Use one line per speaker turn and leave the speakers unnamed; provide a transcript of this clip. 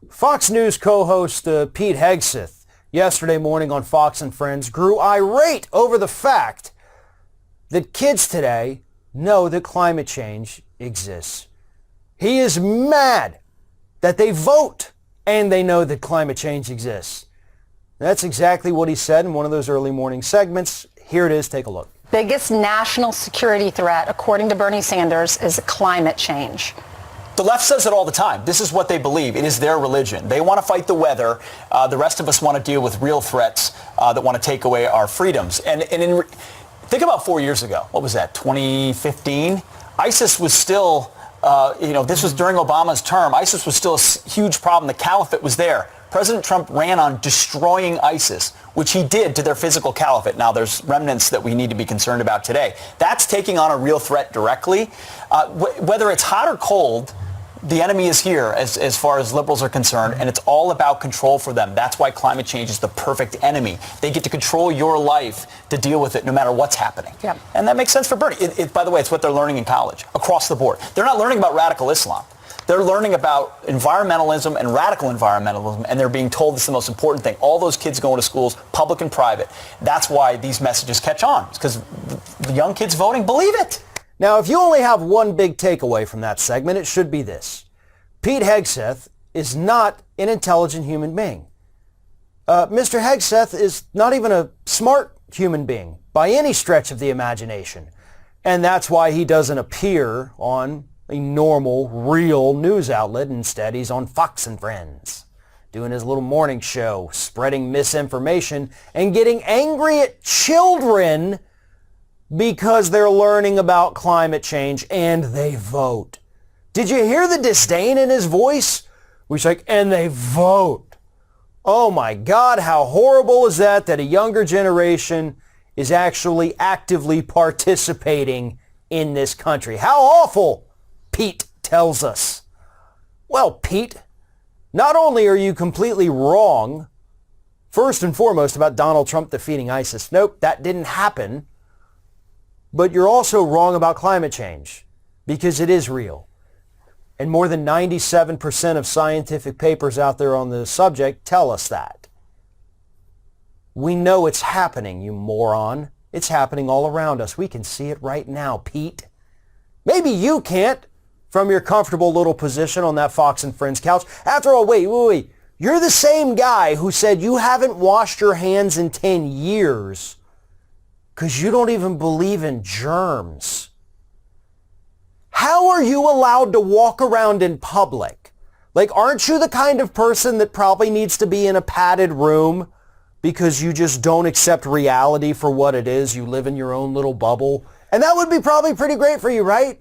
Fox News co-host Pete Hegseth yesterday morning on Fox and Friends grew irate over the fact that kids today know that climate change exists. He is mad that they vote and they know that climate change exists. That's exactly what he said in one of those early morning segments. Here it is. Take a look.
Biggest national security threat, according to Bernie Sanders, is climate change.
The left says it all the time. This is what they believe. It is their religion. They want to fight the weather. The rest of us want to deal with real threats that want to take away our freedoms. Think about 4 years ago. What was that, 2015? ISIS was still, this was during Obama's term. ISIS was still a huge problem. The caliphate was there. President Trump ran on destroying ISIS, which he did to their physical caliphate. Now, there's remnants that we need to be concerned about today. That's taking on a real threat directly. Whether it's hot or cold, the enemy is here as far as liberals are concerned, and it's all about control for them. That's why climate change is the perfect enemy. They get to control your life to deal with it no matter what's happening.
Yep.
And that makes sense for Bernie. By the way, it's what they're learning in college across the board. They're not learning about radical Islam. They're learning about environmentalism and radical environmentalism, and they're being told it's the most important thing. All those kids going to schools, public and private. That's why these messages catch on. It's because the young kids voting believe it.
Now, if you only have one big takeaway from that segment, it should be this. Pete Hegseth is not an intelligent human being. Mr. Hegseth is not even a smart human being by any stretch of the imagination. And that's why he doesn't appear on a normal, real news outlet. Instead, he's on Fox and Friends, doing his little morning show, spreading misinformation and getting angry at children because they're learning about climate change and they vote. Did you hear the disdain in his voice? He's like, and they vote. Oh my God, how horrible is that a younger generation is actually actively participating in this country. How awful, Pete tells us. Well, Pete, not only are you completely wrong, first and foremost, about Donald Trump defeating ISIS. Nope, that didn't happen. But you're also wrong about climate change because it is real. And more than 97% of scientific papers out there on the subject tell us that. We know it's happening, you moron. It's happening all around us. We can see it right now, Pete. Maybe you can't from your comfortable little position on that Fox and Friends couch. After all, wait. You're the same guy who said you haven't washed your hands in 10 years because you don't even believe in germs. How are you allowed to walk around in public? Like, aren't you the kind of person that probably needs to be in a padded room because you just don't accept reality for what it is? You live in your own little bubble. And that would be probably pretty great for you, right?